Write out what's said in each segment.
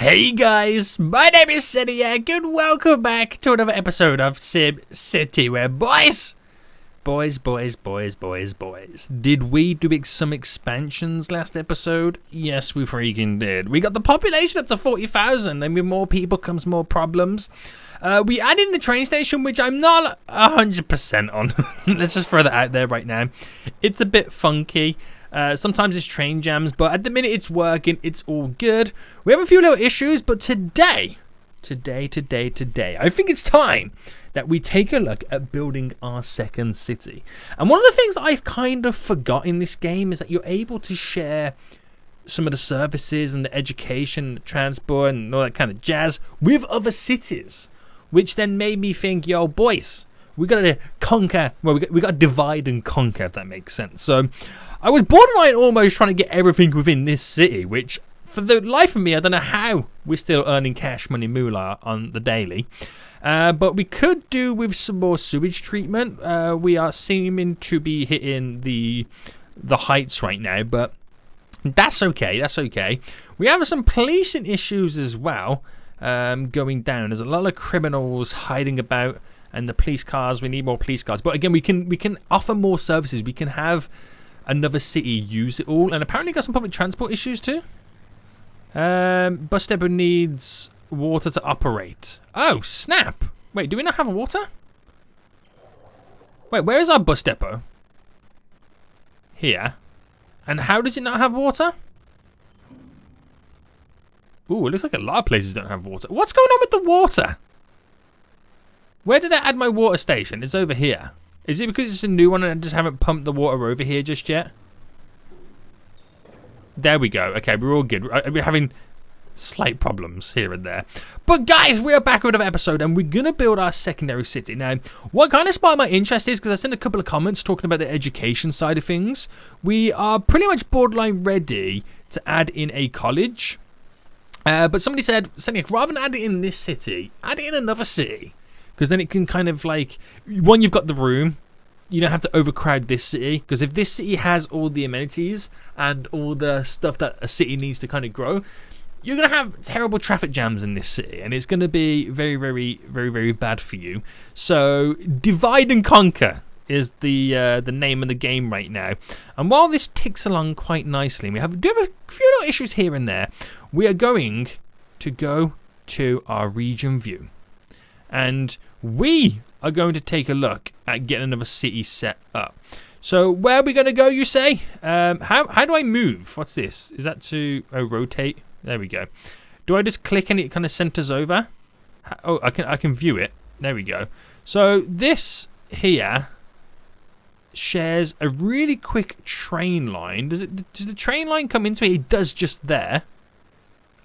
Hey guys, my name is SimCity and welcome back to another episode of SimCity where boys, did we do some expansions last episode? Yes, we freaking did. We got the population up to 40,000 and with more people comes more problems. We added in the train station, which I'm not 100% on. Let's just throw that out there right now. It's a bit funky. Sometimes it's train jams, but at the minute it's working. It's all good. We have a few little issues, but today, I think it's time that we take a look at building our second city. And one of the things that I've kind of forgot in this game is that you're able to share some of the services and the education, the transport, and all that kind of jazz with other cities, which then made me think, yo, boys, we gotta conquer. Well, we gotta divide and conquer, if that makes sense. So I was borderline almost trying to get everything within this city, which for the life of me, I don't know how we're still earning cash money moolah on the daily. But we could do with some more sewage treatment. We are seeming to be hitting the heights right now, but that's okay. That's okay. We have some policing issues as well going down. There's a lot of criminals hiding about, and the police cars. We need more police cars. But again, we can offer more services. We can have another city use it all, and apparently got some public transport issues too. Bus depot needs water to operate. Oh snap! Wait, do we not have water? Wait, where is our bus depot? Here. And how does it not have water? Ooh, it looks like a lot of places don't have water. What's going on with the water? Where did I add my water station? It's over here. Is it because it's a new one and I just haven't pumped the water over here just yet? There we go. Okay, we're all good. We're having slight problems here and there. But guys, we are back with another episode and we're going to build our secondary city. Now, what kind of sparked my interest is because I sent a couple of comments talking about the education side of things. We are pretty much borderline ready to add in a college. But somebody said, rather than add it in this city, add it in another city. Because then it can kind of like, one, you've got the room. You don't have to overcrowd this city. Because if this city has all the amenities and all the stuff that a city needs to kind of grow, you're going to have terrible traffic jams in this city. And it's going to be very, very, very, very bad for you. So divide and conquer is the name of the game right now. And while this ticks along quite nicely, we do have a few little issues here and there. We are going to go to our region view. And we are going to take a look at getting another city set up. So where are we going to go, you say? How do I move? What's this? Is that to rotate? There we go. Do I just click and it kind of centers over? Oh, I can view it. There we go. So this here shares a really quick train line. Does the train line come into it? It does just there.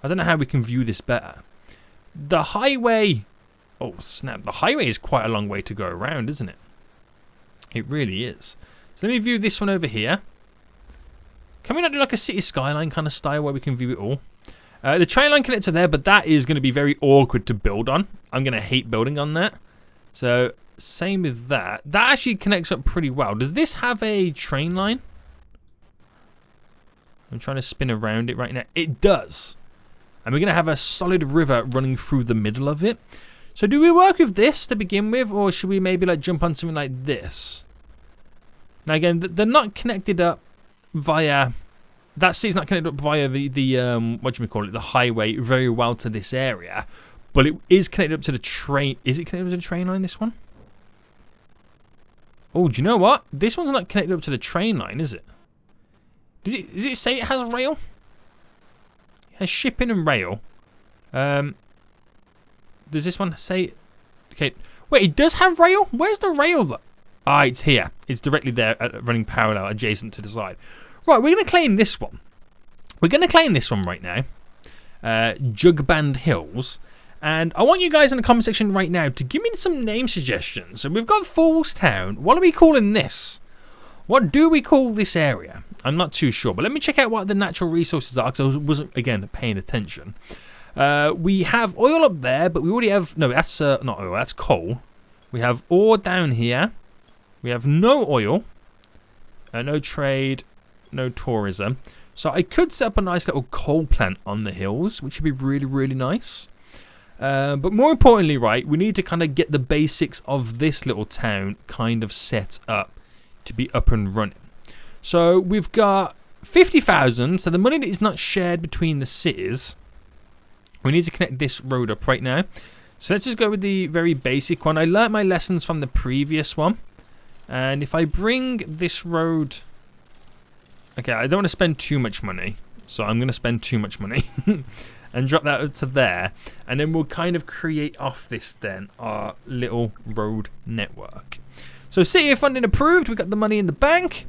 I don't know how we can view this better. The highway... Oh, snap. The highway is quite a long way to go around, isn't it? It really is. So let me view this one over here. Can we not do like a city skyline kind of style where we can view it all? The train line connects to there, but that is going to be very awkward to build on. I'm going to hate building on that. So, same with that. That actually connects up pretty well. Does this have a train line? I'm trying to spin around it right now. It does. And we're going to have a solid river running through the middle of it. So do we work with this to begin with, or should we maybe like jump on something like this? Now again, they're not connected up via... That city's not connected up via the what do we call it, the highway very well to this area. But it is connected up to the train... Is it connected to the train line, this one? Oh, do you know what? This one's not connected up to the train line, is it? Does it say it has rail? It has shipping and rail. Does this one say... Okay, wait, it does have rail? Where's the rail? Ah, it's here. It's directly there, running parallel, adjacent to the side. Right, we're going to claim this one. We're going to claim this one right now. Jugband Hills. And I want you guys in the comment section right now to give me some name suggestions. So we've got Falls Town. What are we calling this? What do we call this area? I'm not too sure, but let me check out what the natural resources are, because I wasn't, again, paying attention. We have oil up there, but we already have... No, that's not oil, that's coal. We have ore down here. We have no oil. No trade, no tourism. So I could set up a nice little coal plant on the hills, which would be really, really nice. But more importantly, right, we need to kind of get the basics of this little town kind of set up to be up and running. So we've got 50,000. So the money that is not shared between the cities, we need to connect this road up right now. So let's just go with the very basic one. I learnt my lessons from the previous one. And if I bring this road... Okay, I don't want to spend too much money. So I'm going to spend too much money. And drop that up to there. And then we'll kind of create off this then, our little road network. So city funding approved. We've got the money in the bank.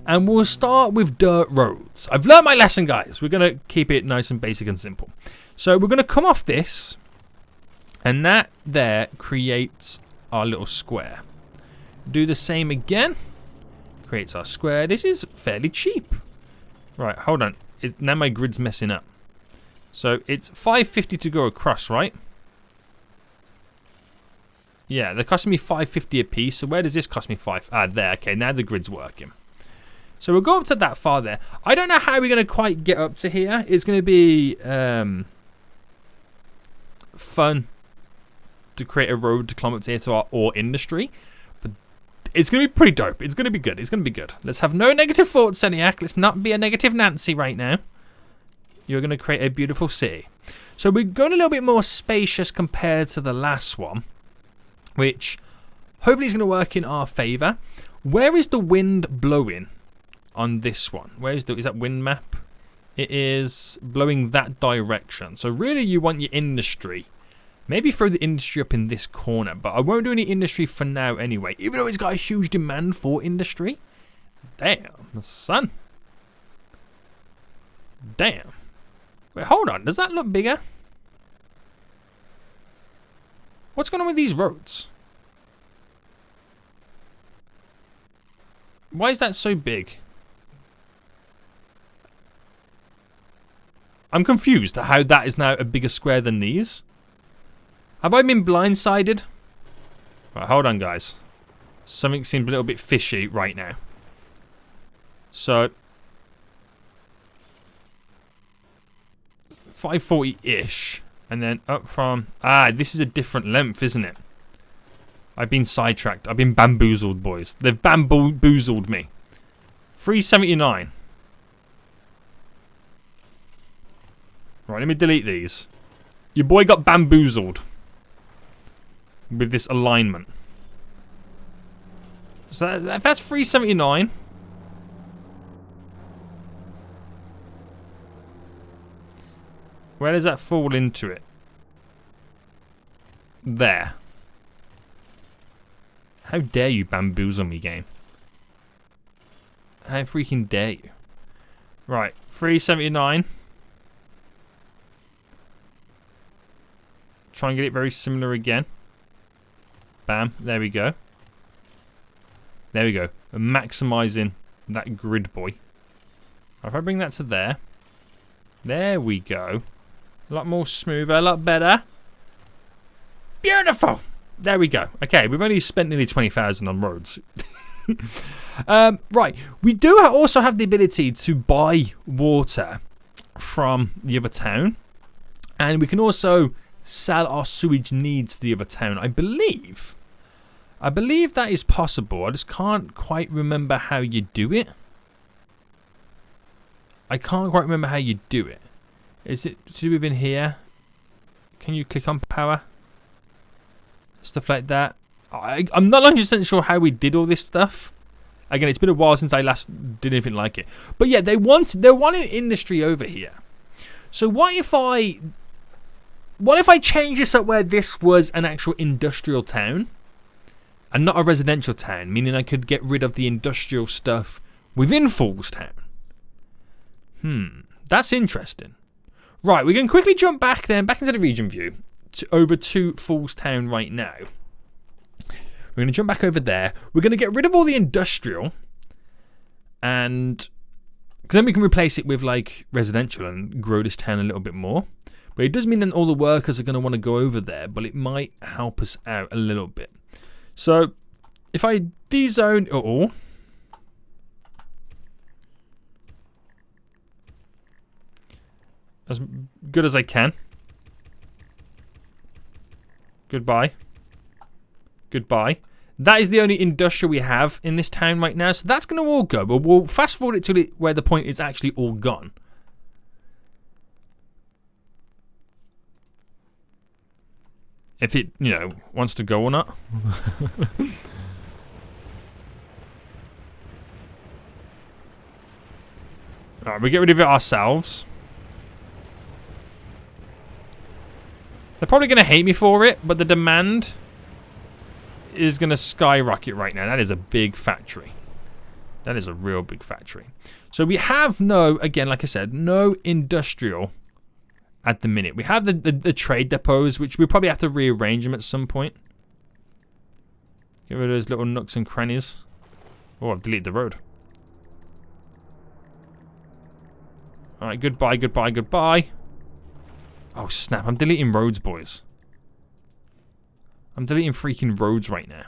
And we'll start with dirt roads. I've learned my lesson, guys. We're going to keep it nice and basic and simple. So we're going to come off this. And that there creates our little square. Do the same again. Creates our square. This is fairly cheap. Right, hold on. Now my grid's messing up. So it's 550 to go across, right? Yeah, they're costing me 550 a piece. So where does this cost me 5? Ah, there. Okay, now the grid's working. So we'll go up to that far there. I don't know how we're going to quite get up to here. It's going to be fun to create a road to climb up to here to our ore industry. But it's going to be pretty dope. It's going to be good. It's going to be good. Let's have no negative thoughts, Seniac. Let's not be a negative Nancy right now. You're going to create a beautiful city. So we're going a little bit more spacious compared to the last one, which hopefully is going to work in our favour. Where is the wind blowing on this one? Where is that wind map? It is blowing that direction. So really you want your industry. Maybe throw the industry up in this corner, but I won't do any industry for now anyway, even though it's got a huge demand for industry. Damn, son. Damn. Wait, hold on. Does that look bigger? What's going on with these roads? Why is that so big? I'm confused at how that is now a bigger square than these. Have I been blindsided? Right, hold on, guys. Something seems a little bit fishy right now. So 540-ish. And then up from... Ah, this is a different length, isn't it? I've been sidetracked. I've been bamboozled, boys. They've bamboozled me. 379. Right, let me delete these. Your boy got bamboozled with this alignment. So that's 379. Where does that fall into it? There. How dare you bamboozle me, game? How freaking dare you? Right, 379. Try and get it very similar again. Bam, there we go. There we go. We're maximising that grid, boy. If I bring that to there. There we go. A lot more smoother, a lot better. Beautiful! There we go. Okay, we've only spent nearly 20,000 on roads. Right, we do also have the ability to buy water from the other town. And we can also sell our sewage needs to the other town, I believe. I believe that is possible. I just can't quite remember how you do it. I can't quite remember how you do it. Is it to do within here? Can you click on power? Stuff like that. I'm not 100% sure how we did all this stuff. Again, it's been a while since I last did anything like it. But yeah, they're wanting industry over here. So what if I change this up where this was an actual industrial town and not a residential town, meaning I could get rid of the industrial stuff within Falls Town? That's interesting. Right, we can quickly jump back into the region view over to Falls Town right now. We're going to jump back over there. We're going to get rid of all the industrial, and because then we can replace it with like residential and grow this town a little bit more. But it does mean that all the workers are going to want to go over there, but it might help us out a little bit. So if I dezone it all, as good as I can. Goodbye. Goodbye. That is the only industrial we have in this town right now, so that's going to all go. But we'll fast forward it to where the point is actually all gone. If it, you know, wants to go or not. Alright, we get rid of it ourselves. They're probably going to hate me for it, but the demand is going to skyrocket right now. That is a big factory. That is a real big factory. So we have no, again, like I said, no industrial at the minute. We have the trade depots, which we probably have to rearrange them at some point. Get rid of those little nooks and crannies. Oh, I've deleted the road. Alright, goodbye, goodbye, goodbye. Oh, snap. I'm deleting roads, boys. I'm deleting freaking roads right now.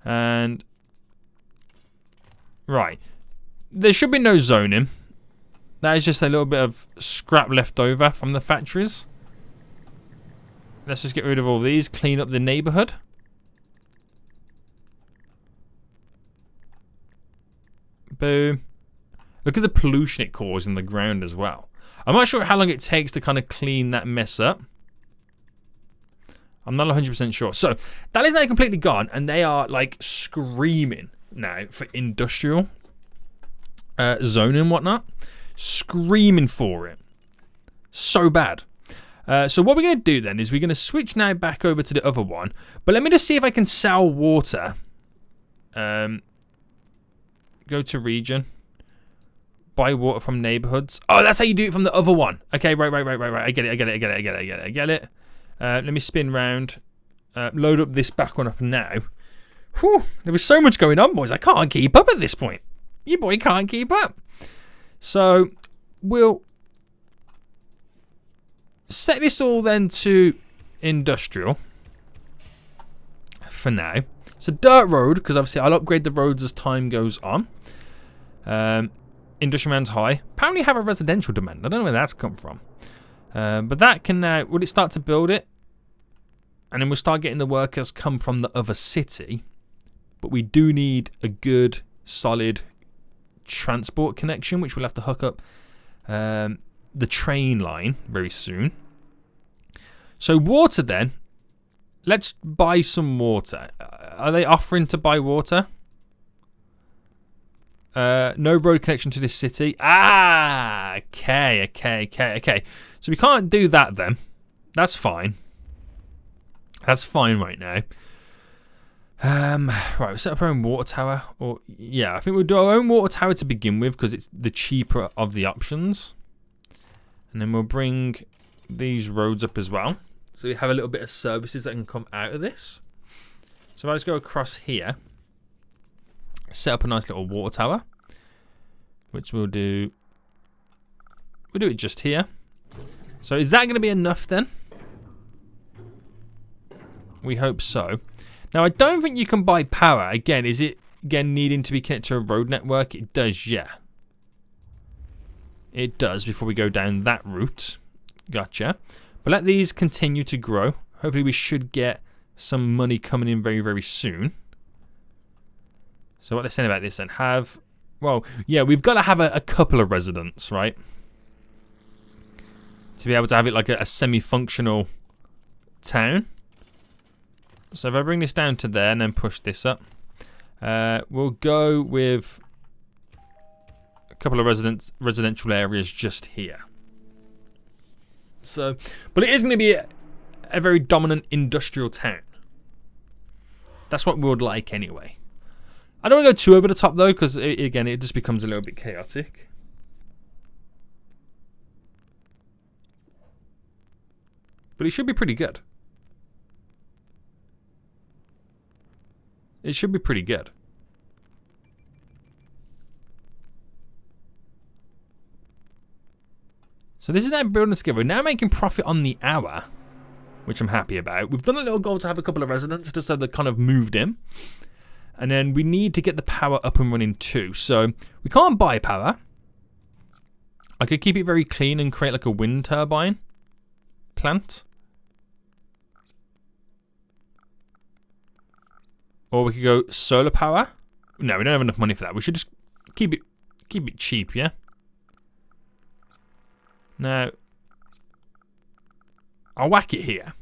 And... right. There should be no zoning. That is just a little bit of scrap left over from the factories. Let's just get rid of all these. Clean up the neighborhood. Boom. Look at the pollution it caused in the ground as well. I'm not sure how long it takes to kind of clean that mess up. I'm not 100% sure. So, that is now completely gone, and they are, like, screaming now for industrial zoning and whatnot. Screaming for it. So bad. So, what we're going to do then is we're going to switch now back over to the other one. But let me just see if I can sell water. Go to region. Buy water from neighborhoods. Oh, that's how you do it from the other one. Okay, right. I get it. Let me spin round. Load up this back one up now. Whew, there was so much going on, boys. I can't keep up at this point. You boy can't keep up. So, we'll set this all then to industrial for now. It's a dirt road, because obviously I'll upgrade the roads as time goes on. Industrial demand's high. Apparently have a residential demand. I don't know where that's come from. But that can now, will it start to build it? And then we'll start getting the workers come from the other city. But we do need a good, solid transport connection, which we'll have to hook up the train line very soon. So water then. Let's buy some water. Are they offering to buy water? No road connection to this city. Ah, okay. So we can't do that then. That's fine. That's fine right now. Right, we'll set up our own water tower. Or yeah, I think we'll do our own water tower to begin with because it's the cheaper of the options. And then we'll bring these roads up as well. So we have a little bit of services that can come out of this. So if I just go across here. Set up a nice little water tower, which we'll do it just here. So is that going to be enough then? We hope so. Now I don't think you can buy power. Again, is it needing to be connected to a road network? It does, yeah. It does before we go down that route. Gotcha. But let these continue to grow. Hopefully we should get some money coming in very, very soon. So what they're saying about this then, well, yeah, we've got to have a couple of residents, right? To be able to have it like a semi-functional town. So if I bring this down to there and then push this up, we'll go with a couple of residential areas just here. So, but it is going to be a very dominant industrial town. That's what we would like anyway. I don't want to go too over the top though, because again, it just becomes a little bit chaotic. But it should be pretty good. It should be pretty good. So this is now building together. We're now making profit on the hour, which I'm happy about. We've done a little goal to have a couple of residents just so they're kind of moved in. And then we need to get the power up and running too. So we can't buy power. I could keep it very clean and create like a wind turbine plant. Or we could go solar power. No, we don't have enough money for that. We should just keep it cheap, yeah? Now, I'll whack it here.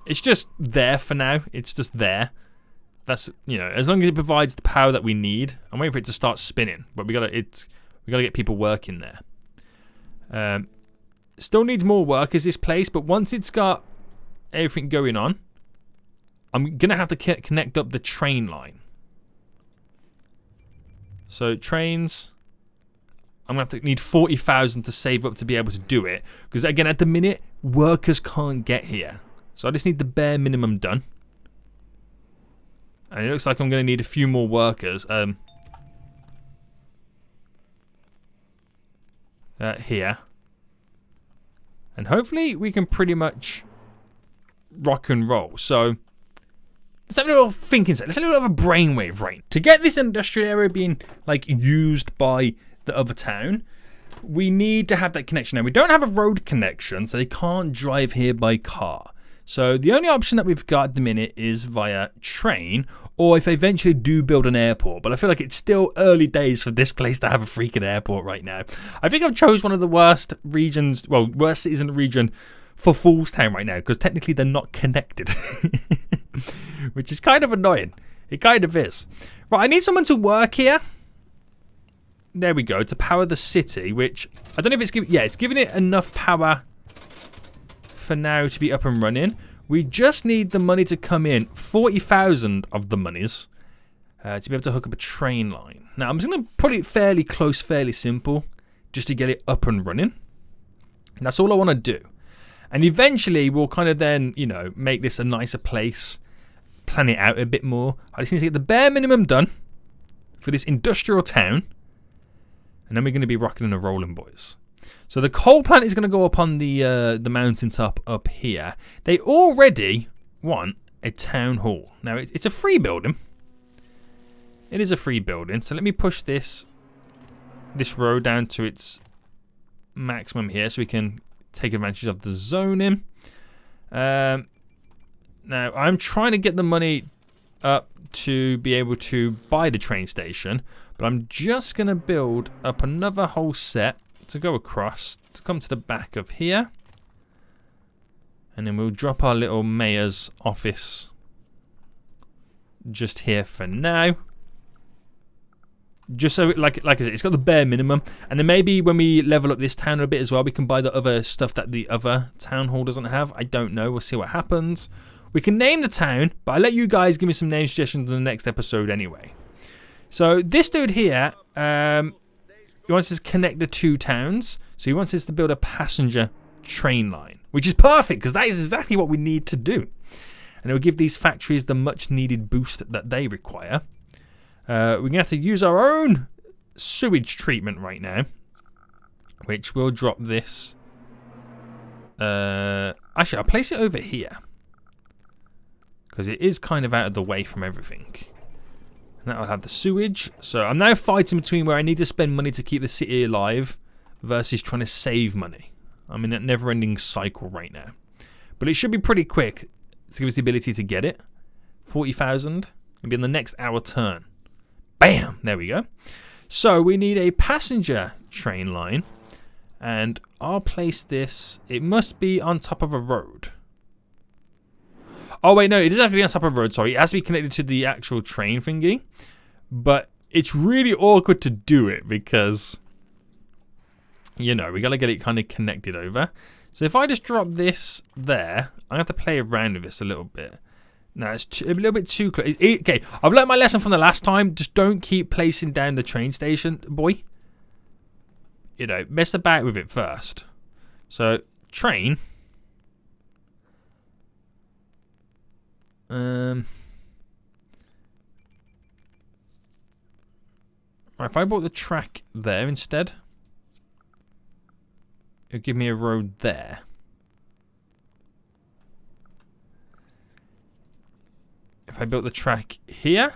It's just there for now. It's just there. That's, you know, as long as it provides the power that we need. I'm waiting for it to start spinning, but we gotta get people working there. Still needs more workers, this place, but once it's got everything going on, I'm gonna have to connect up the train line. So trains, I'm gonna have to need 40,000 to save up to be able to do it, because again, at the minute, workers can't get here. So I just need the bare minimum done. And it looks like I'm going to need a few more workers here. And hopefully we can pretty much rock and roll. So let's have a little thinking set. Let's have a little of a brainwave, right? To get this industrial area being like used by the other town, we need to have that connection. Now we don't have a road connection, so they can't drive here by car. So the only option that we've got at the minute is via train, or if they eventually do build an airport. But I feel like it's still early days for this place to have a freaking airport right now. I think I've chose one of the worst regions, well, worst cities in the region for Foolstown right now, because technically they're not connected. Which is kind of annoying. It kind of is. Right, I need someone to work here. There we go, to power the city, which I don't know if it's giving, yeah, it's giving it enough power for now to be up and running. We just need the money to come in, 40,000 of the monies, to be able to hook up a train line. Now I'm just going to put it fairly close, fairly simple, just to get it up and running. And that's all I want to do. And eventually we'll kind of then, you know, make this a nicer place, plan it out a bit more. I just need to get the bare minimum done for this industrial town, and then we're going to be rocking and rolling, boys. So the coal plant is going to go up on the mountaintop up here. They already want a town hall. Now, it's a free building. It is a free building. So let me push this road down to its maximum here so we can take advantage of the zoning. Now, I'm trying to get the money up to be able to buy the train station. But I'm just going to build up another whole set to go across, to come to the back of here, and then we'll drop our little mayor's office just here for now, just so like I said, it's got the bare minimum. And then maybe when we level up this town a bit as well, we can buy the other stuff that the other town hall doesn't have. I don't know, we'll see what happens. We can name the town, but I'll let you guys give me some name suggestions in the next episode anyway. So this dude here, he wants us to connect the two towns. So he wants us to build a passenger train line, which is perfect because that is exactly what we need to do. And it will give these factories the much needed boost that they require. We're going to have to use our own sewage treatment right now, which will drop this. Actually, I'll place it over here because it is kind of out of the way from everything. And that'll have the sewage. So I'm now fighting between where I need to spend money to keep the city alive versus trying to save money. I'm in that never-ending cycle right now. But it should be pretty quick to give us the ability to get it. 40,000. It'll be in the next hour turn. Bam! There we go. So we need a passenger train line. And I'll place this. It must be on top of a road. Oh, wait, no, it doesn't have to be on top of a road, sorry. It has to be connected to the actual train thingy. But it's really awkward to do it because, you know, we got to get it kind of connected over. So if I just drop this there, I have to play around with this a little bit. No, it's a little bit too close. Okay, I've learned my lesson from the last time. Just don't keep placing down the train station, boy. You know, mess about with it first. So, train. Right, if I bought the track there instead, it'll give me a road there. If I built the track here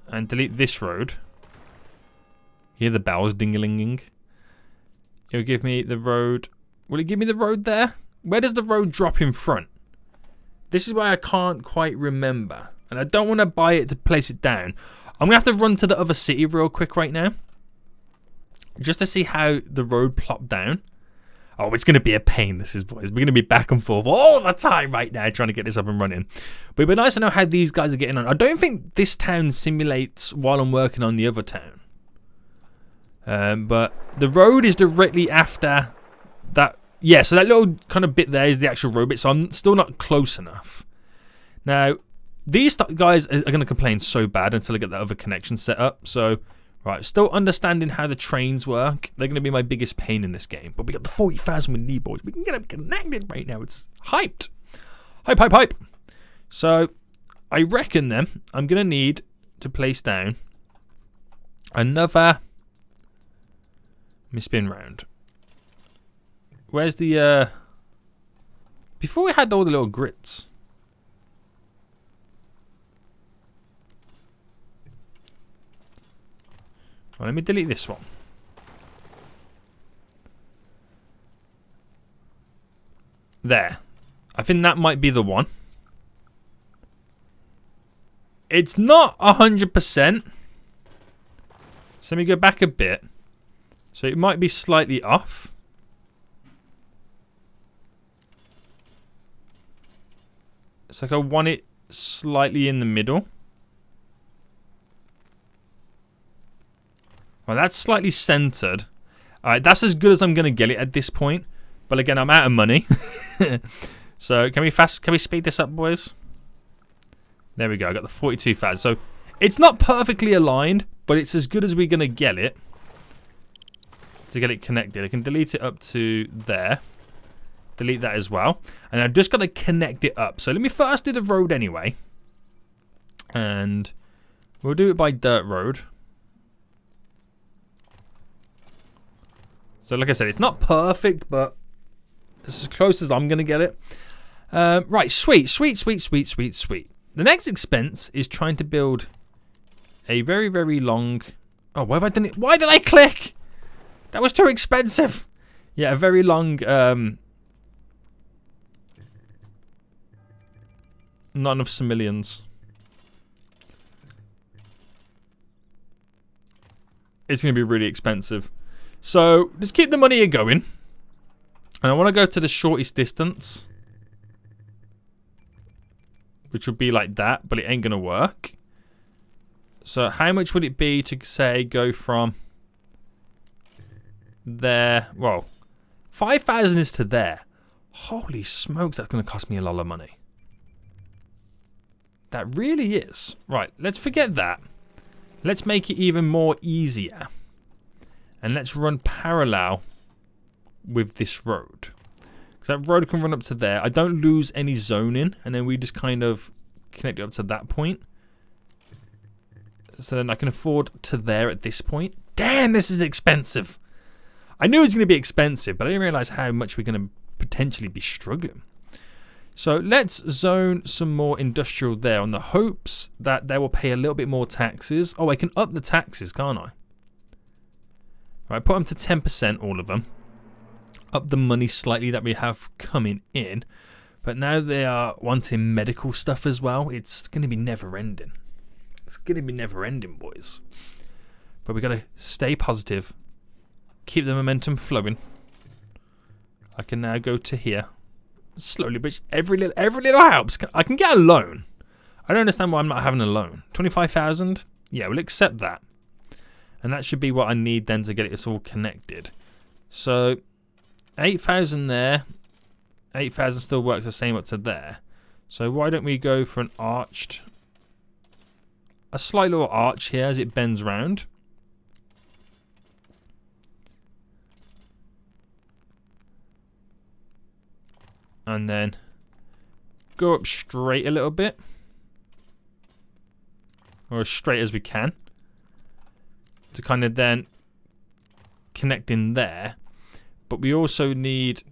and delete this road, Hear the bells ding-a-linging. It'll give me the road. Will it give me the road there? Where does the road drop in front? This is why I can't quite remember. And I don't want to buy it to place it down. I'm going to have to run to the other city real quick right now. Just to see how the road plopped down. Oh, it's going to be a pain, this is, boys. We're going to be back and forth all the time right now trying to get this up and running. But it'd be nice to know how these guys are getting on. I don't think this town simulates while I'm working on the other town. But the road is directly after that. Yeah, so that little kind of bit there is the actual road bit. So I'm still not close enough. Now, these guys are going to complain so bad until I get that other connection set up. So, right, still understanding how the trains work. They're going to be my biggest pain in this game. But we got the 40,000 we need, boys. We can get them connected right now. It's hyped. Hype, hype, hype. So, I reckon then I'm going to need to place down another... Let me spin round. Where's the... Before we had all the little grits. Well, let me delete this one. There. I think that might be the one. It's not 100%. So let me go back a bit. So it might be slightly off. It's like I want it slightly in the middle. Well, that's slightly centered. Alright, that's as good as I'm going to get it at this point. But again, I'm out of money. So, can we speed this up, boys? There we go, I got the 42,000. So, it's not perfectly aligned, but it's as good as we're going to get it. To get it connected. I can delete it up to there. Delete that as well. And I've just got to connect it up. So, let me first do the road anyway. And we'll do it by dirt road. So, like I said, it's not perfect, but it's as close as I'm going to get it. Right, sweet. The next expense is trying to build a very, very long... Oh, why have I done it? Why did I click? That was too expensive. Yeah, a very long... Not enough civilians. It's going to be really expensive. So, just keep the money going. And I want to go to the shortest distance. Which would be like that, but it ain't going to work. So, how much would it be to, say, go from there? Well, 5,000 is to there. Holy smokes, that's going to cost me a lot of money. That really is. Right, let's forget that. Let's make it even more easier. And let's run parallel with this road. Because that road can run up to there. I don't lose any zoning. And then we just kind of connect it up to that point. So then I can afford to there at this point. Damn, this is expensive. I knew it was going to be expensive, but I didn't realize how much we're going to potentially be struggling. So let's zone some more industrial there on the hopes that they will pay a little bit more taxes. Oh, I can up the taxes, can't I? Right, put them to 10%, all of them. Up the money slightly that we have coming in. But now they are wanting medical stuff as well. It's going to be never ending. It's going to be never ending, boys. But we got to stay positive. Keep the momentum flowing. I can now go to here. Slowly, but every little helps. I can get a loan. I don't understand why I'm not having a loan. 25,000? Yeah, we'll accept that. And that should be what I need then to get it all connected. So, 8,000 there. 8,000 still works the same up to there. So why don't we go for an arched... A slight little arch here as it bends round. And then go up straight a little bit. Or as straight as we can. To kind of then connect in there. But we also need...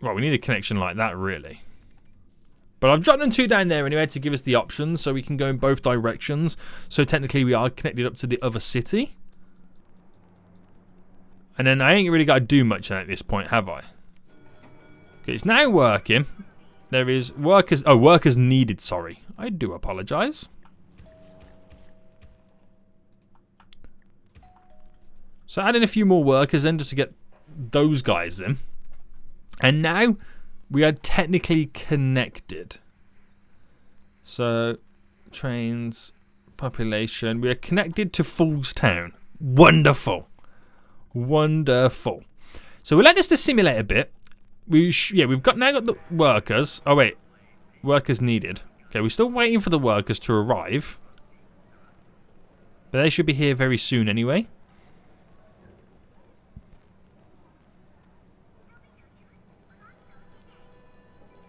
Well, we need a connection like that, really. But I've dropped them 2 down there anyway to give us the options so we can go in both directions. So technically we are connected up to the other city. And then I ain't really got to do much at this point, have I? Okay, it's now working. There is workers... Oh, workers needed, sorry. I do apologise. So add in a few more workers then just to get those guys in. And now we are technically connected. So, trains, population. We are connected to Falls Town. Wonderful. Wonderful. So we'll let this to simulate a bit. We've now got the workers. Oh wait, workers needed. Okay, we're still waiting for the workers to arrive, but they should be here very soon anyway.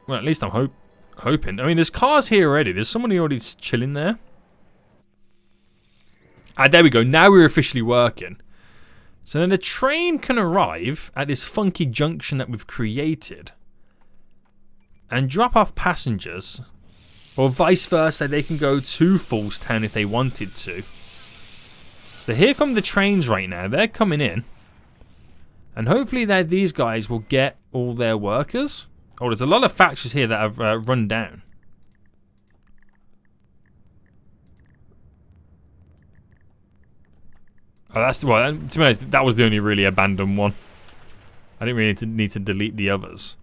Well, at least I'm hoping. I mean, there's cars here already. There's someone already chilling there. Ah, there we go. Now we're officially working. So then the train can arrive at this funky junction that we've created and drop off passengers, or vice versa, they can go to Falls Town if they wanted to. So here come the trains right now. They're coming in, and hopefully these guys will get all their workers. Oh, there's a lot of factories here that have run down. Oh, that's well. To be honest, that was the only really abandoned one. I didn't really need to delete the others.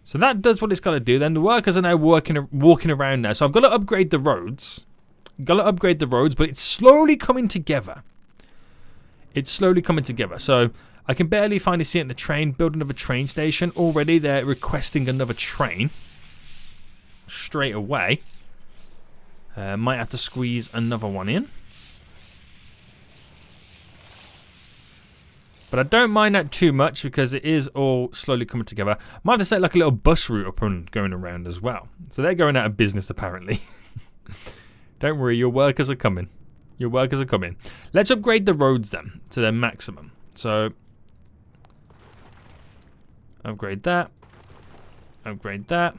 So that does what it's got to do. Then the workers are now walking around now. So I've got to upgrade the roads. But it's slowly coming together. It's slowly coming together. So I can barely find a seat in the train. Build another train station. Already they're requesting another train. Straight away. Might have to squeeze another one in. But I don't mind that too much because it is all slowly coming together. Might have to set like a little bus route up and going around as well. So they're going out of business apparently. Don't worry, your workers are coming. Your workers are coming. Let's upgrade the roads then to their maximum. So upgrade that. Upgrade that.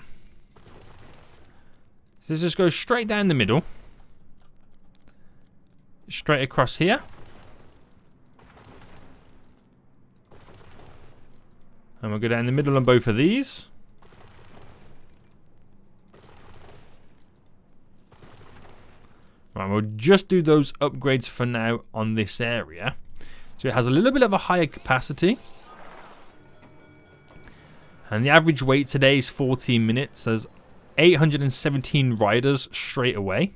So this just goes straight down the middle. Straight across here. And we'll go down the middle on both of these. Right, we'll just do those upgrades for now on this area. So it has a little bit of a higher capacity. And the average wait today is 14 minutes. There's 817 riders straight away.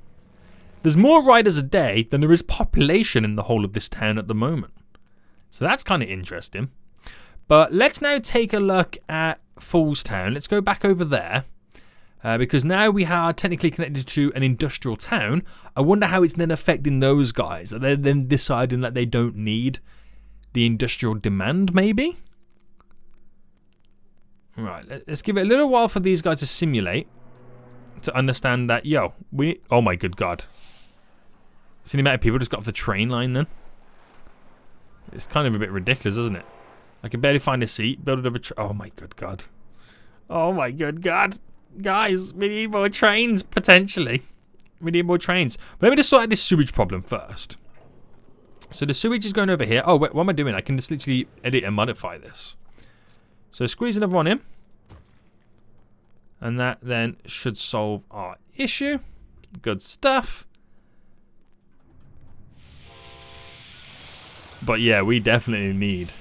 There's more riders a day than there is population in the whole of this town at the moment. So that's kind of interesting. But let's now take a look at Falls Town. Let's go back over there. Because now we are technically connected to an industrial town. I wonder how it's then affecting those guys. Are they then deciding that they don't need the industrial demand, maybe? Right, let's give it a little while for these guys to simulate. To understand that, oh my good God. See the amount of people just got off the train line then? It's kind of a bit ridiculous, isn't it? I can barely find a seat. Build another oh my good God. Oh my good God. Guys, we need more trains, potentially. We need more trains. But let me just sort out this sewage problem first. So the sewage is going over here. Oh, wait, what am I doing? I can just literally edit and modify this. So squeeze another one in. And that then should solve our issue. Good stuff. But yeah, we definitely need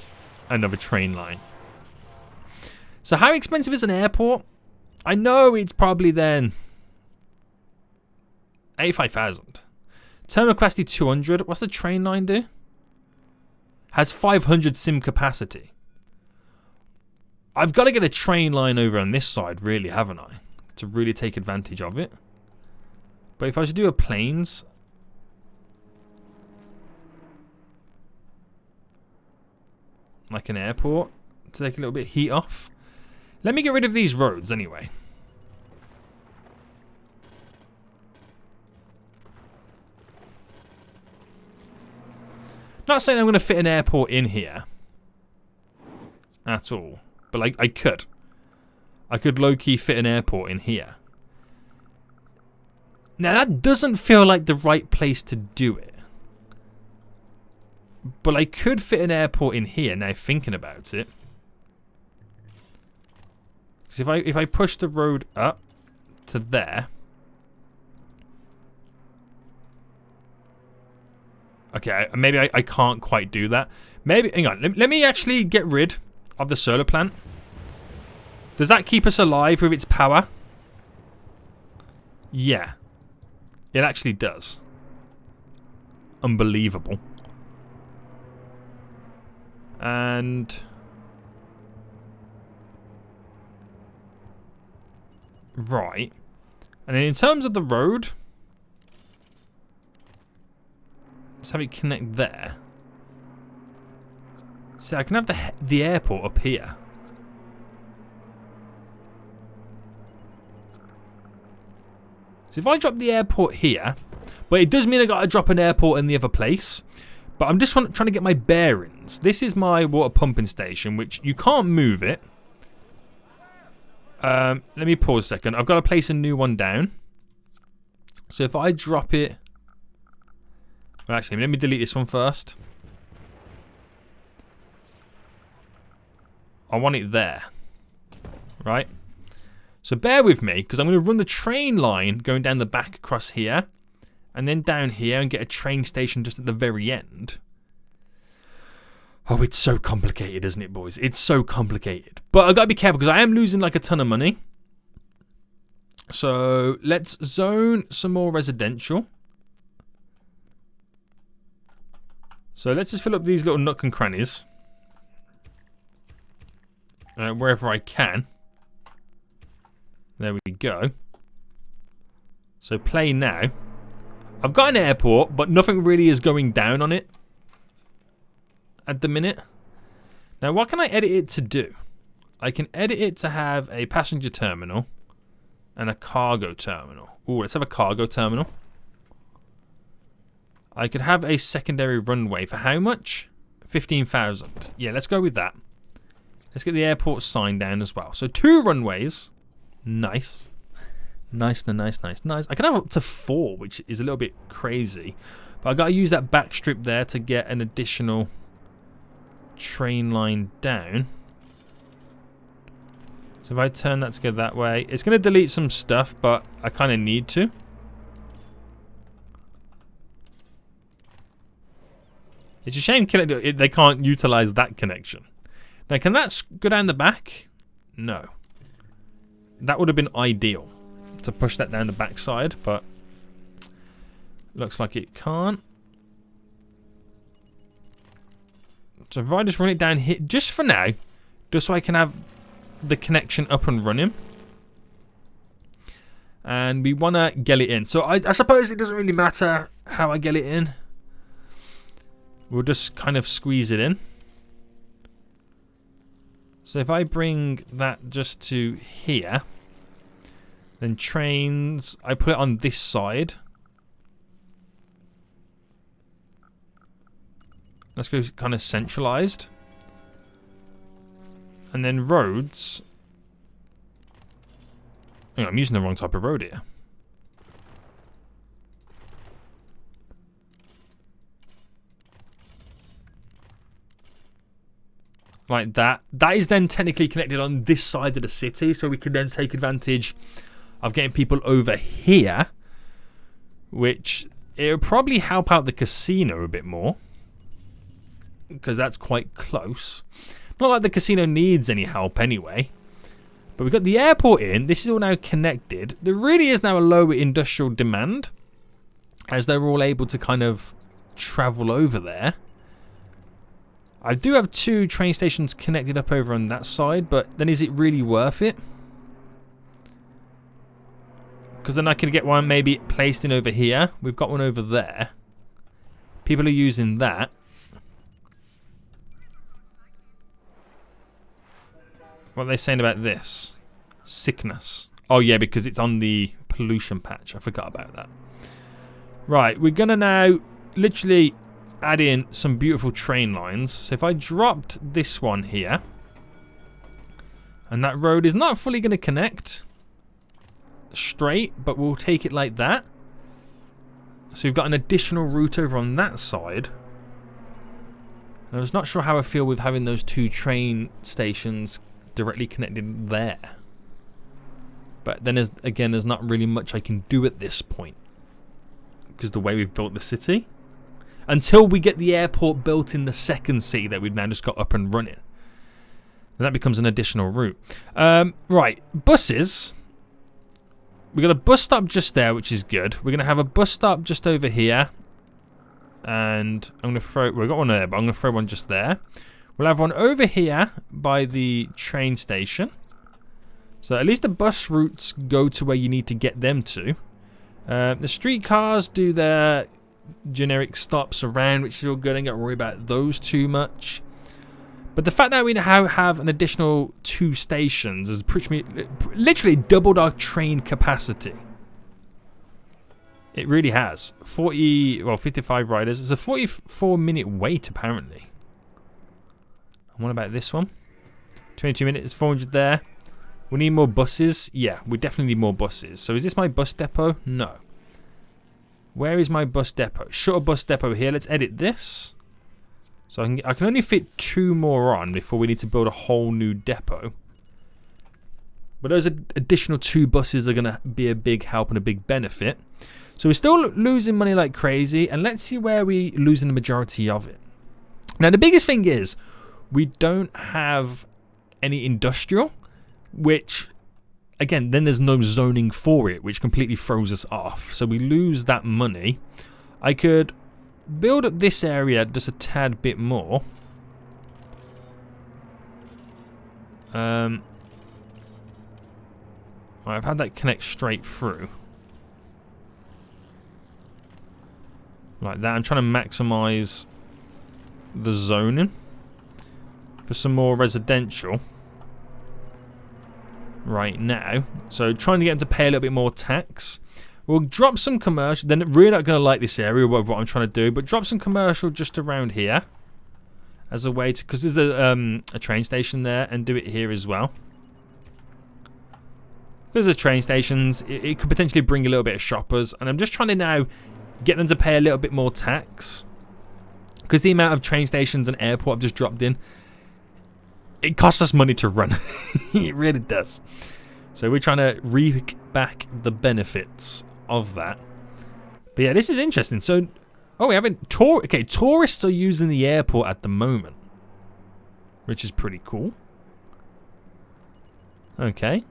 another train line. So how expensive is an airport? I know it's probably then 85,000. Terminal capacity 200. What's the train line do? Has 500 sim capacity. I've got to get a train line over on this side, really, haven't I? To really take advantage of it. But if I was to do a planes, like an airport, to take a little bit of heat off. Let me get rid of these roads anyway. Not saying I'm going to fit an airport in here at all, but like I could low-key fit an airport in here Now, that doesn't feel like the right place to do it. But I could fit an airport in here, now thinking about it. Because if I push the road up to there... Okay, maybe I can't quite do that. Maybe, hang on, let me actually get rid of the solar plant. Does that keep us alive with its power? Yeah. It actually does. Unbelievable. And... Right. And in terms of the road... Let's have it connect there. See, I can have the airport up here. So if I drop the airport here, but it does mean I got to drop an airport in the other place. But I'm just trying to get my bearings. This is my water pumping station, which you can't move it. Let me pause a second. I've got to place a new one down. So if I drop it... Well, actually, let me delete this one first. I want it there. Right? So bear with me, because I'm going to run the train line going down the back across here. And then down here and get a train station just at the very end. Oh, it's so complicated, isn't it, boys? It's so complicated. But I've got to be careful, because I am losing like a ton of money. So let's zone some more residential. So let's just fill up these little nook and crannies. Wherever I can. There we go. So play now. I've got an airport, but nothing really is going down on it at the minute. Now, what can I edit it to do? I can edit it to have a passenger terminal and a cargo terminal. Ooh, let's have a cargo terminal. I could have a secondary runway for how much? 15,000. Yeah, let's go with that. Let's get the airport sign down as well. So 2 runways. Nice. Nice. I can have up to 4, which is a little bit crazy. But I got to use that back strip there to get an additional train line down. So if I turn that to go that way, it's going to delete some stuff, but I kind of need to. It's a shame they can't utilize that connection. Now, can that go down the back? No. That would have been ideal to push that down the backside, but looks like it can't. So if I just run it down here, just for now, just so I can have the connection up and running. And we want to get it in. So I suppose it doesn't really matter how I get it in. We'll just kind of squeeze it in. So if I bring that just to here, then trains, I put it on this side. Let's go kind of centralized. And then roads. Hang on, I'm using the wrong type of road here. Like that. That is then technically connected on this side of the city, so we can then take advantage of getting people over here, which it would probably help out the casino a bit more, because that's quite close. Not like the casino needs any help anyway. But we've got the airport in. This is all now connected. There really is now a low industrial demand, as they're all able to kind of travel over there. I do have 2 train stations connected up over on that side, but then is it really worth it? Because then I could get one maybe placed in over here. We've got one over there. People are using that. What are they saying about this? Sickness. Oh yeah, because it's on the pollution patch. I forgot about that. Right, we're going to now literally add in some beautiful train lines. So if I dropped this one here, and that road is not fully going to connect straight, but we'll take it like that. So we've got an additional route over on that side. And I was not sure how I feel with having those 2 train stations directly connected there. But then there's not really much I can do at this point. Because the way we've built the city. Until we get the airport built in the second city that we've now just got up and running. And that becomes an additional route. Right, buses. We've got a bus stop just there, which is good. We're going to have a bus stop just over here. And I'm going to throw... We've got one there, but I'm going to throw one just there. We'll have one over here by the train station. So at least the bus routes go to where you need to get them to. The streetcars do their generic stops around, which is all good. I don't got to worry about those too much. But the fact that we now have an additional 2 stations has literally doubled our train capacity. It really has. 55 riders. It's a 44-minute wait, apparently. And what about this one? 22 minutes, 400 there. We need more buses. Yeah, we definitely need more buses. So is this my bus depot? No. Where is my bus depot? Shuttle bus depot here. Let's edit this. So I can only fit 2 more on before we need to build a whole new depot. But those additional 2 buses are going to be a big help and a big benefit. So we're still losing money like crazy. And let's see where we're losing the majority of it. Now, the biggest thing is we don't have any industrial, which, again, then there's no zoning for it, which completely throws us off. So we lose that money. I could build up this area just a tad bit more. I've had that connect straight through. Like that. I'm trying to maximize the zoning for some more residential right now. So trying to get them to pay a little bit more tax. We'll drop some commercial. They're really not going to like this area, what I'm trying to do, but drop some commercial just around here as a way to, because there's a train station there, and do it here as well. Because there's train stations, it could potentially bring a little bit of shoppers, and I'm just trying to now get them to pay a little bit more tax. Because the amount of train stations and airport I've just dropped in, it costs us money to run. It really does. So we're trying to reap back the benefits of that. But yeah, this is interesting. So, oh, we haven't... tourists are using the airport at the moment. Which is pretty cool. Okay.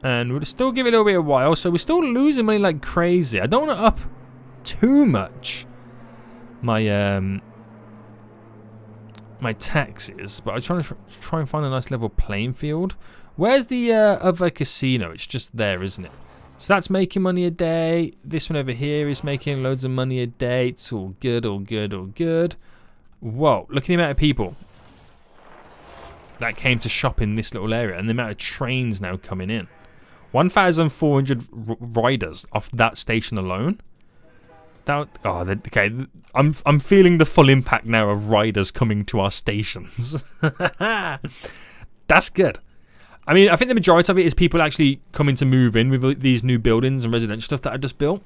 And we'll still give it a little bit of a while. So we're still losing money like crazy. I don't want to up too much my my taxes, but I'm trying to try and find a nice level playing field. Where's the other casino? It's just there, isn't it? So that's making money a day. This one over here is making loads of money a day. It's all good, all good, all good. Whoa, look at the amount of people that came to shop in this little area, and the amount of trains now coming in. 1,400 riders off that station alone. Okay, I'm feeling the full impact now of riders coming to our stations. That's good. I mean, I think the majority of it is people actually coming to move in with these new buildings and residential stuff that I just built.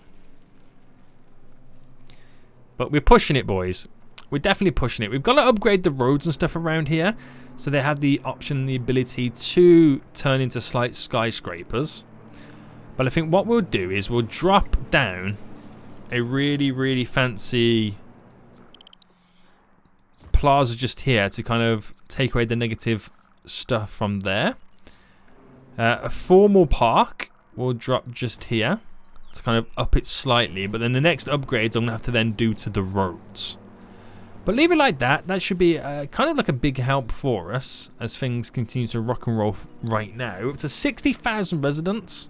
But we're pushing it, boys. We're definitely pushing it. We've got to upgrade the roads and stuff around here, so they have the option and the ability to turn into slight skyscrapers. But I think what we'll do is we'll drop down a really, really fancy plaza just here to kind of take away the negative stuff from there. A formal park will drop just here to kind of up it slightly, but then the next upgrades I'm going to have to then do to the roads. But leave it like that. That should be kind of like a big help for us as things continue to rock and roll right now. Up to 60,000 residents.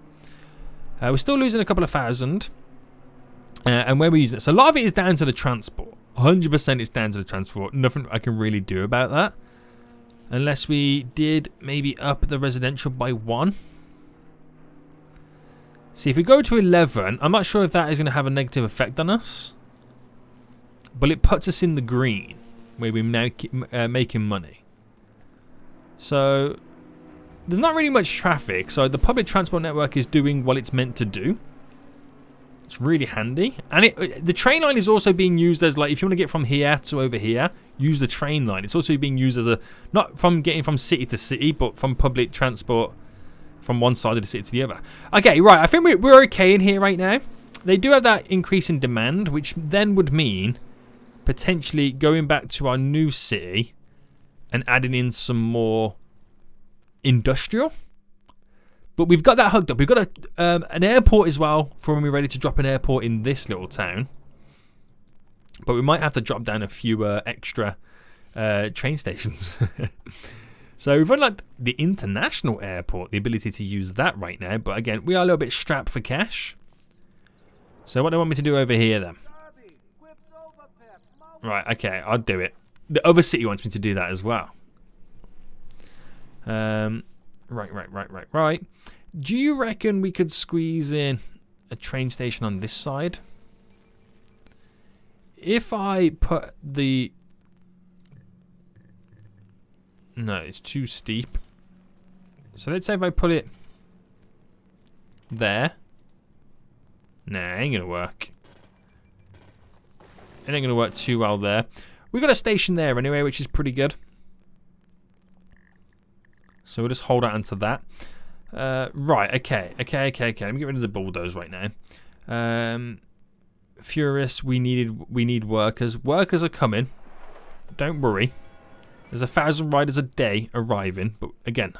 We're still losing a couple of thousand. And where we use it. So a lot of it is down to the transport. 100% is down to the transport. Nothing I can really do about that. Unless we did maybe up the residential by 1. See, if we go to 11, I'm not sure if that is going to have a negative effect on us. But it puts us in the green, where we're now making money. So, there's not really much traffic. So, the public transport network is doing what it's meant to do. It's really handy. And the train line is also being used as, like, if you want to get from here to over here, use the train line. It's also being used as a, not from getting from city to city, but from public transport from one side of the city to the other. Okay, right. I think we're okay in here right now. They do have that increase in demand, which then would mean potentially going back to our new city and adding in some more industrial. But we've got that hooked up. We've got an airport as well for when we're ready to drop an airport in this little town. But we might have to drop down a few extra train stations. So we've unlocked the international airport, the ability to use that right now. But again, we are a little bit strapped for cash. So what do they want me to do over here then? Right, okay, I'll do it. The other city wants me to do that as well. Right. Do you reckon we could squeeze in a train station on this side? If I put the... No, it's too steep. So let's say if I put it there. Nah, ain't gonna work. It ain't gonna work too well there. We got a station there anyway, which is pretty good. So we'll just hold on to that. Right, okay. Let me get rid of the bulldoze right now. Furious, we need workers. Workers are coming. Don't worry. There's 1,000 riders a day arriving. But again,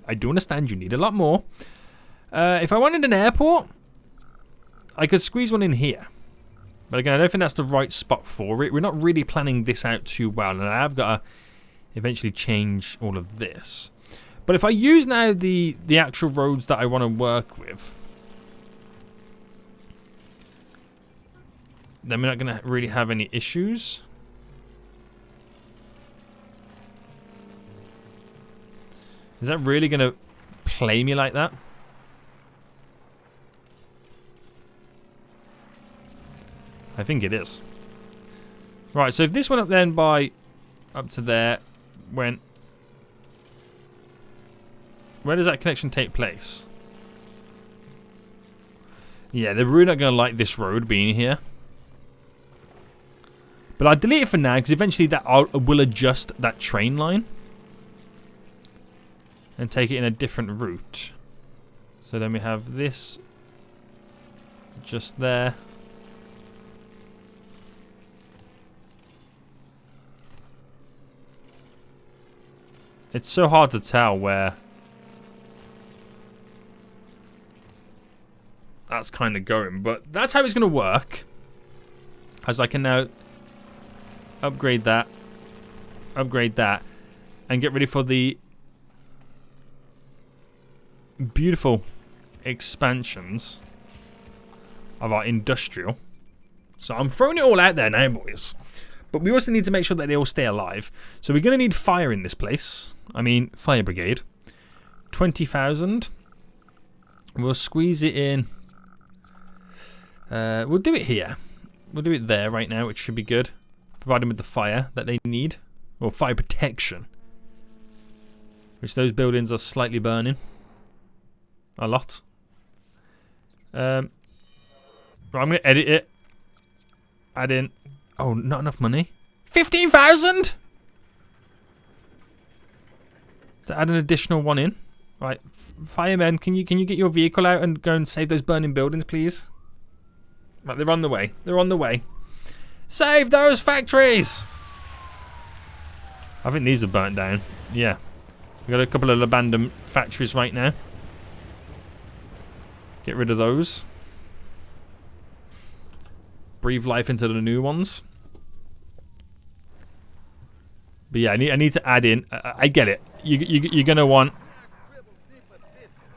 I do understand you need a lot more. If I wanted an airport, I could squeeze one in here. But again, I don't think that's the right spot for it. We're not really planning this out too well. And I have got to eventually change all of this. But if I use now the actual roads that I want to work with, then we're not going to really have any issues. Is that really going to play me like that? I think it is. Right, so if this went up then by up to there, where does that connection take place? Yeah, they're really not going to like this road being here. But I'll delete it for now, because eventually that will adjust that train line. And take it in a different route. So then we have this just there. It's so hard to tell where that's kind of going, but that's how it's going to work. As I can now upgrade that, and get ready for the beautiful expansions of our industrial. So I'm throwing it all out there now, boys. But we also need to make sure that they all stay alive. So we're going to need fire in this place. I mean, fire brigade. 20,000. We'll squeeze it in. We'll do it here. We'll do it there right now, which should be good. Provide them with the fire that they need. Or fire protection. Which those buildings are slightly burning. A lot. Right, I'm going to edit it. Add in. Oh, not enough money. 15,000 to add an additional one in. Right, firemen, can you get your vehicle out and go and save those burning buildings, please? Right, they're on the way. They're on the way. Save those factories! I think these are burnt down. Yeah, we got a couple of abandoned factories right now. Get rid of those. Breathe life into the new ones. But yeah, I need to add in. I get it. You're gonna want.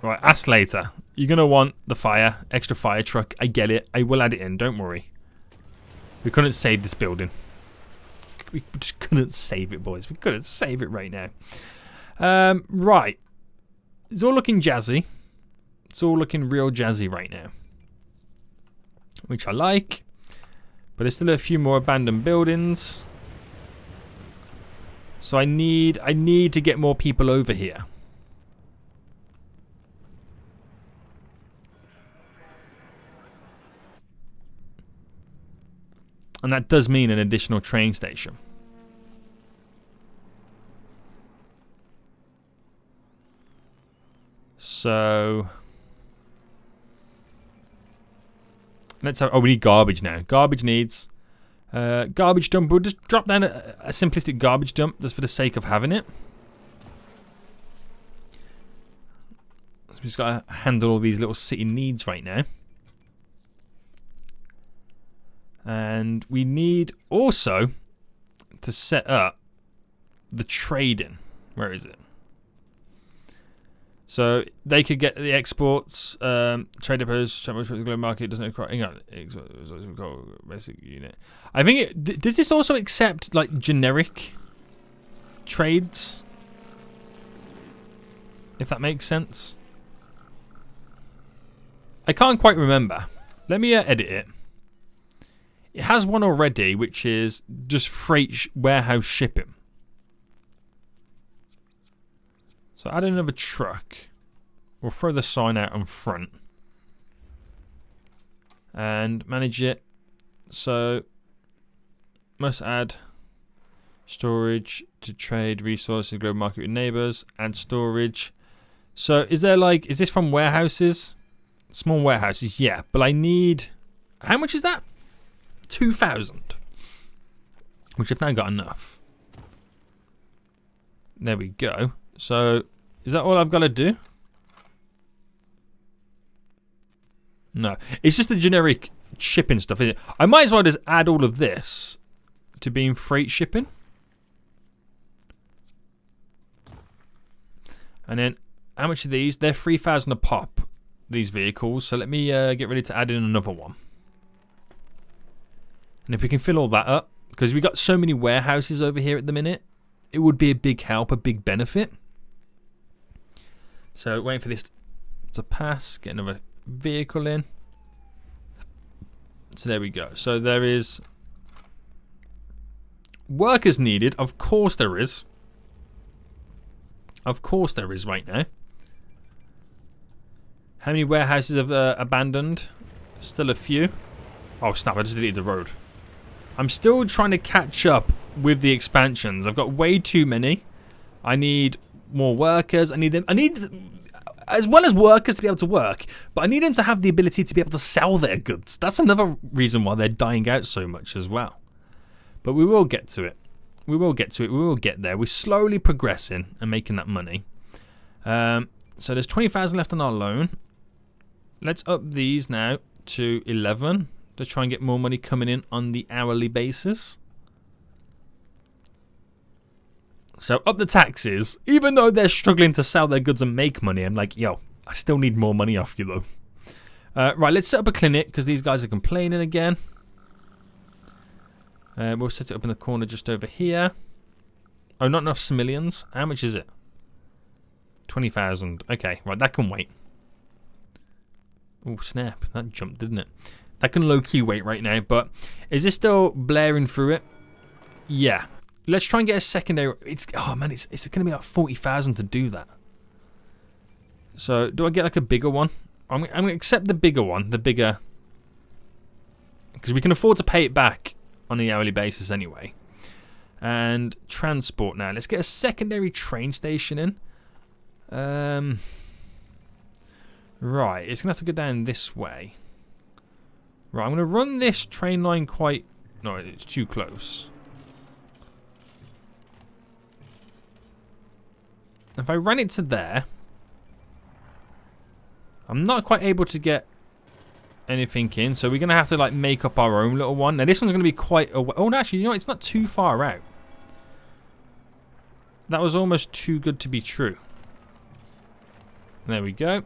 Right, ask later. You're gonna want the extra fire truck. I get it. I will add it in. Don't worry. We couldn't save this building. We just couldn't save it, boys. We couldn't save it right now. Right. It's all looking jazzy. It's all looking real jazzy right now, which I like. But there's still a few more abandoned buildings. So I need to get more people over here. And that does mean an additional train station. So let's have. Oh, we need garbage now. Garbage needs garbage dump. We'll just drop down a simplistic garbage dump just for the sake of having it. So we just got to handle all these little city needs right now. And we need also to set up the trading. Where is it? So they could get the exports, trade depots, the global market doesn't require. Hang on, basic unit. I think does this also accept like generic trades? If that makes sense. I can't quite remember. Let me edit it. It has one already, which is just freight warehouse shipping. So add another truck. We'll throw the sign out on front. And manage it. So must add storage to trade resources, global market with neighbors, add storage. So is there like, is this from warehouses? Small warehouses, yeah. But I need, how much is that? 2,000. Which I've now got enough. There we go. So, is that all I've got to do? No. It's just the generic shipping stuff, isn't it? I might as well just add all of this to being freight shipping. And then, how much are these? They're 3,000 a pop, these vehicles. So let me get ready to add in another one. And if we can fill all that up, because we've got so many warehouses over here at the minute, it would be a big help, a big benefit. So waiting for this to pass, get another vehicle in. So there we go. So there is workers needed. Of course there is. Of course there is right now. How many warehouses have abandoned? Still a few. Oh snap, I just deleted the road. I'm still trying to catch up with the expansions. I've got way too many. I need more workers. I need them. I need as well as workers to be able to work, but I need them to have the ability to be able to sell their goods. That's another reason why they're dying out so much as well. But we will get to it. We will get to it. We will get there. We're slowly progressing and making that money. So there's 20,000 left on our loan. Let's up these now to 11 to try and get more money coming in on the hourly basis. So up the taxes, even though they're struggling to sell their goods and make money, I'm like, yo, I still need more money off you though. Right, let's set up a clinic because these guys are complaining again. We'll set it up in the corner just over here. Oh, not enough civilians. How much is it? 20,000. Okay, right, that can wait. Oh, snap. That jumped, didn't it? That can low-key wait right now, but is this still blaring through it? Yeah. Let's try and get a secondary. Oh man, it's going to be like 40,000 to do that. So do I get like a bigger one? I'm going to accept the bigger one, the bigger, because we can afford to pay it back on an hourly basis anyway. And transport now. Let's get a secondary train station in. Right, it's going to have to go down this way. Right, I'm going to run this train line quite. No, it's too close. If I ran it to there, I'm not quite able to get anything in, so we're going to have to like make up our own little one. Now this one's going to be quite a... Oh, actually, you know, it's not too far out. That was almost too good to be true. There we go.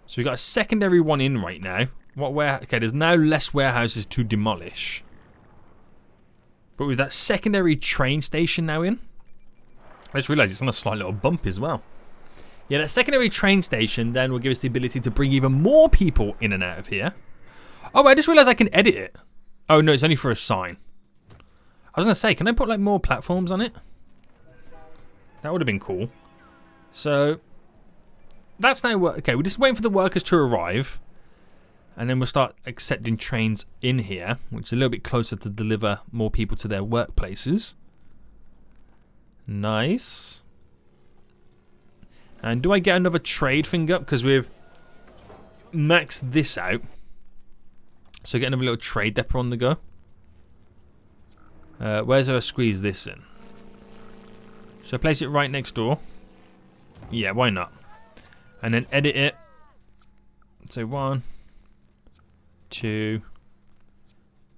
So we got a secondary one in right now. Okay, there's now less warehouses to demolish. But with that secondary train station now in, I just realised it's on a slight little bump as well. Yeah, that secondary train station then will give us the ability to bring even more people in and out of here. Oh, I just realised I can edit it. Oh, no, it's only for a sign. I was going to say, can I put like more platforms on it? That would have been cool. So, that's now... Okay, we're just waiting for the workers to arrive. And then we'll start accepting trains in here, which is a little bit closer to deliver more people to their workplaces. Nice. And do I get another trade thing up? Because we've maxed this out. So get another little trade depot on the go. Where's I squeeze this in? Should I place it right next door? Yeah, why not? And then edit it. So 1, 2,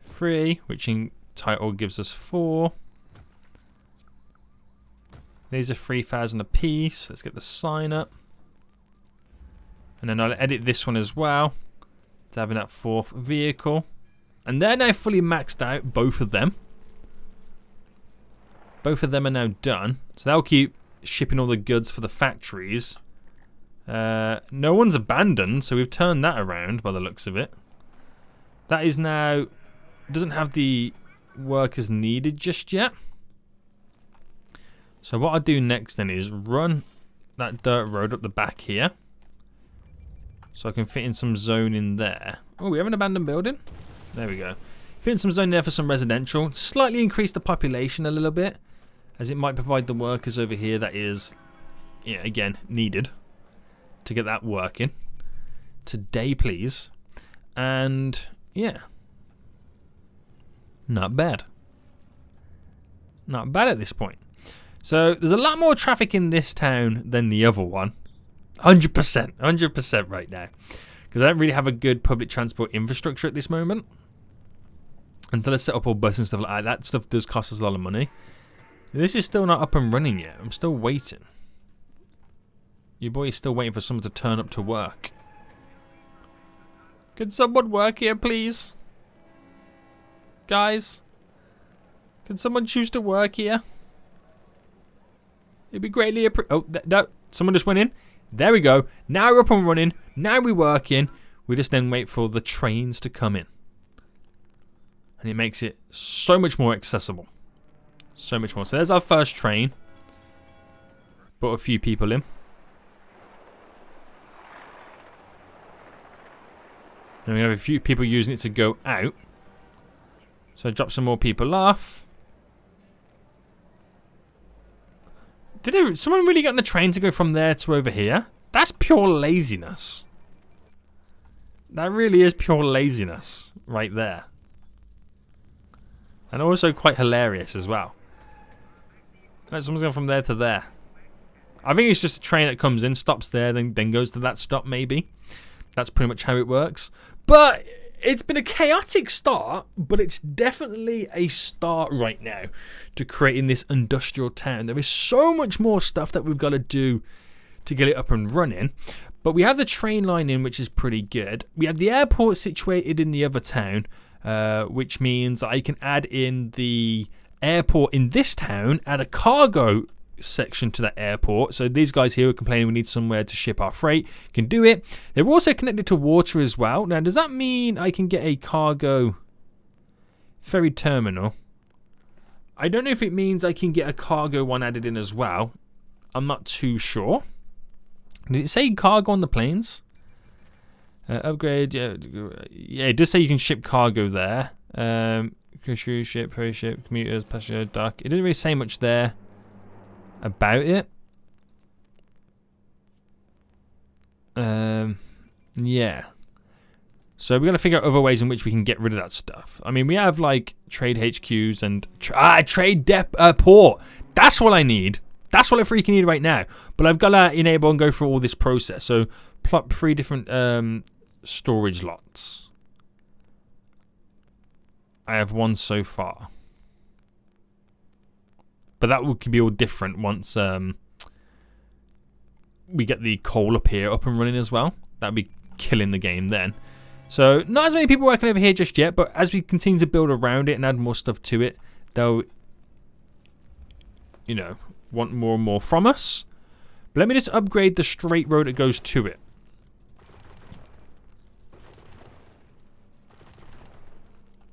3, which in title gives us 4. These are 3,000 a piece. Let's get the sign up. And then I'll edit this one as well to having that 4th vehicle. And they're now fully maxed out, both of them. Both of them are now done. So they'll keep shipping all the goods for the factories. No one's abandoned, so we've turned that around by the looks of it. That is now... doesn't have the workers needed just yet. So what I'll do next then is run that dirt road up the back here. So I can fit in some zone in there. Oh, we have an abandoned building? There we go. Fit in some zone there for some residential. Slightly increase the population a little bit, as it might provide the workers over here that is, yeah, again, needed to get that working. Today, please. And, yeah. Not bad. Not bad at this point. So, there's a lot more traffic in this town than the other one. 100%. 100% right now. Because I don't really have a good public transport infrastructure at this moment. Until I set up all buses and stuff like that. That stuff does cost us a lot of money. This is still not up and running yet. I'm still waiting. Your boy is still waiting for someone to turn up to work. Could someone work here, please? Guys? Can someone choose to work here? It'd be greatly appreciated. Oh, no. Someone just went in. There we go. Now we're up and running. Now we're working. We just then wait for the trains to come in. And it makes it so much more accessible. So much more. So there's our first train. Brought a few people in. And we have a few people using it to go out. So drop some more people off. Did someone really get on the train to go from there to over here? That's pure laziness. That really is pure laziness right there. And also quite hilarious as well. Right, someone's going from there to there. I think it's just a train that comes in, stops there, then goes to that stop maybe. That's pretty much how it works. But it's been a chaotic start, but it's definitely a start right now to creating this industrial town. There is so much more stuff that we've got to do to get it up and running. But we have the train line in, which is pretty good. We have the airport situated in the other town, which means I can add in the airport in this town, add a cargo section to that airport. So these guys here are complaining we need somewhere to ship our freight. Can do it. They're also connected to water as well. Now, does that mean I can get a cargo ferry terminal? I don't know if it means I can get a cargo one added in as well. I'm not too sure. Did it say cargo on the planes? Upgrade. Yeah, it does say you can ship cargo there. Cruise ship, ferry ship, commuters, passenger, dock. It didn't really say much there about it. Yeah. So we're going to figure out other ways in which we can get rid of that stuff. I mean, we have like trade HQs and trade port. That's what I need. That's what I freaking need right now. But I've got to enable and go through all this process. So plot 3 different storage lots. I have 1 so far. But that could be all different once we get the coal up here up and running as well. That would be killing the game then. So not as many people working over here just yet, but as we continue to build around it and add more stuff to it, they'll, you know, want more and more from us. But let me just upgrade the straight road that goes to it.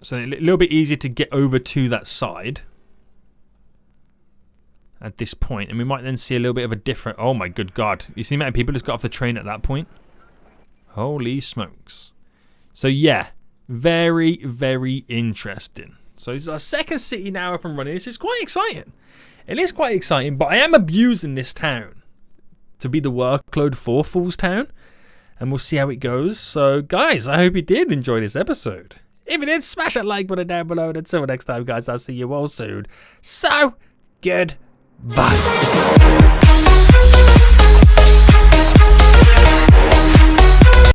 So a little bit easier to get over to that side at this point. And we might then see a little bit of a different... Oh my good God. You see the amount of people just got off the train at that point? Holy smokes. So yeah, very, very interesting. So it's our second city now up and running. This is quite exciting. It is quite exciting, but I am abusing this town to be the workload for Fool's Town. And we'll see how it goes. So guys, I hope you did enjoy this episode. If you did, smash that like button down below. And until next time, guys, I'll see you all soon. So, goodbye.